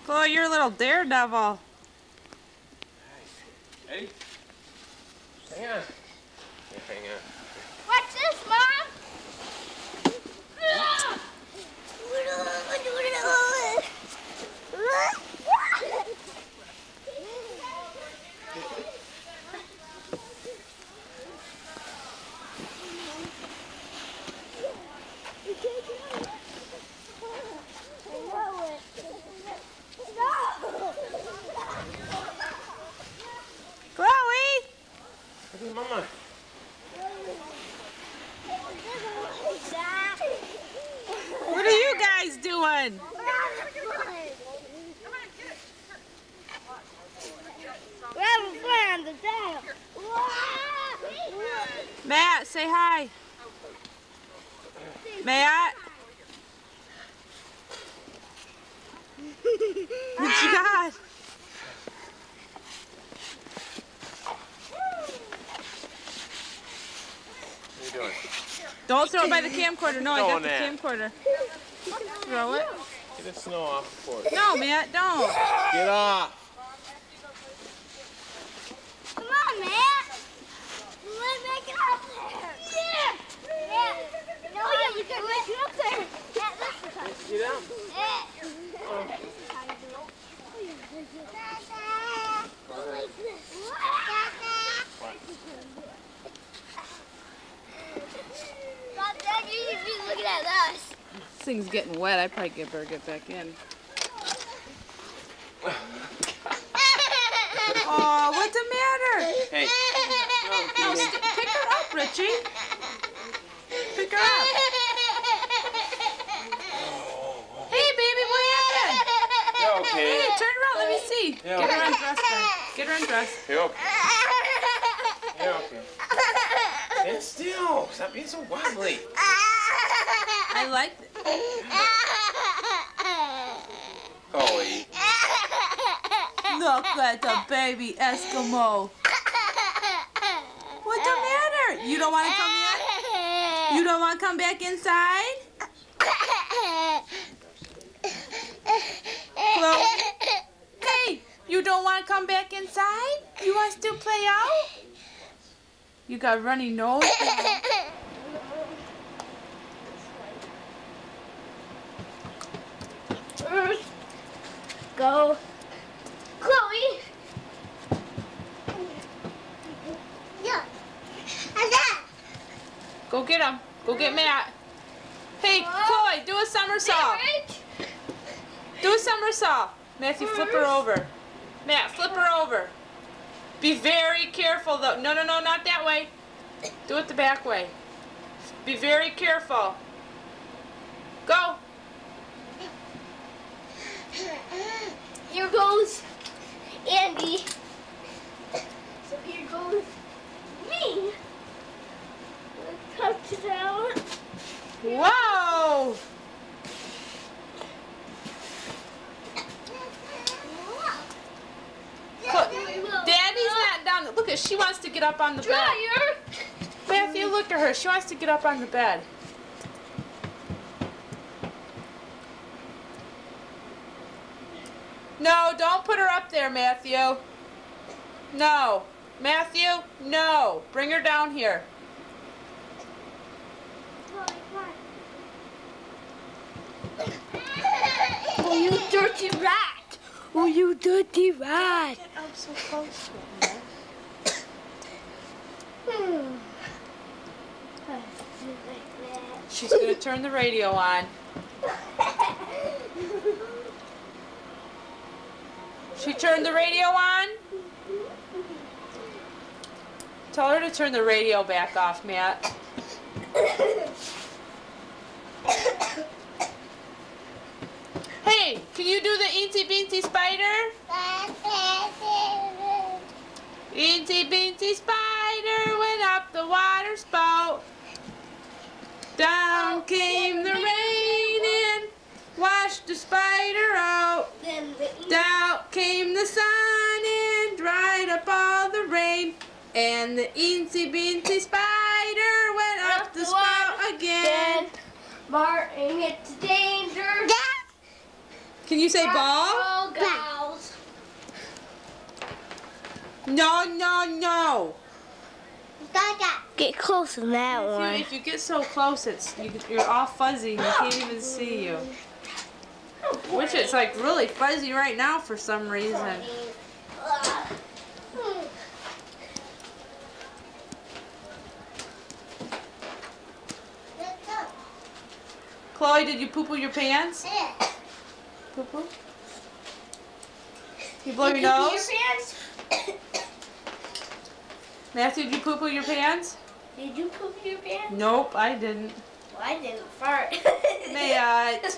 Chloe, you're a little daredevil. Eddie? Hang on. Yeah, hang on. Watch this, Mom! Chloe! Hey, Mama. What are you guys doing? We're having fun on the dam. Matt, say hi. Matt? What you got? What are you doing? Don't throw it by the camcorder. No, I got the Throwing camcorder. Throw it. Get the snow off the porch. No, Matt, don't. Get off. Come on, Matt. Let's make it up there. Yeah. Matt. No, yeah, you can make it up there. Matt, listen. Get down. Matt. Dad, you should be looking at us. This thing's getting wet. I probably better get back in. Oh, what's the matter? Hey. No, pick her up, Richie. Pick her up. Hey, baby, what happened? You okay? Hey, turn around. Let me see. Yeah, Get her okay. undressed. Then. Get her undressed. You okay? You okay? Stand still. Stop being so wobbly. I like it. Chloe. Look like a baby Eskimo. What's the matter? You don't want to come in? You don't want to come back inside? Chloe? Hey, you don't want to come back inside? You want to still play out? You got a runny nose? Go. Chloe. Yeah. Go get him. Go get Matt. Hey, Chloe, do a somersault. Do a somersault. Matthew, flip her over. Matt, flip her over. Be very careful, though. No, no, no, not that way. Do it the back way. Be very careful. Go. Here goes Andy. So here goes me. Touchdown. Whoa. Daddy's not down. Look at, she wants to get up on the bed. Dryer. Matthew, look at her. She wants to get up on the bed. No, don't put her up there, Matthew. No. Matthew, no. Bring her down here. Oh, you dirty rat. Oh, you dirty rat. I'm so close to her. She's going to turn the radio on. She turned the radio on? Tell her to turn the radio back off, Matt. Hey, can you do the Eensy Beensy Spider? Eensy Beensy Spider went up the water spout. Down came the rain and washed the spider out. Down came the sun and dried up all the rain. And the Eensy Beensy Spider went up the spout again. Martin, it's danger. Can you say ball? Ball gals. No, no, no. Get close to that one. If you get so close, you're all fuzzy. You can't even see you. Which it's like really fuzzy right now for some reason. Chloe, did you poo-poo your pants? Poo-poo? You blow your nose? Matthew, did you poo-poo your pants? Did you poop your pants? Nope, I didn't. Well, I didn't fart. Matt.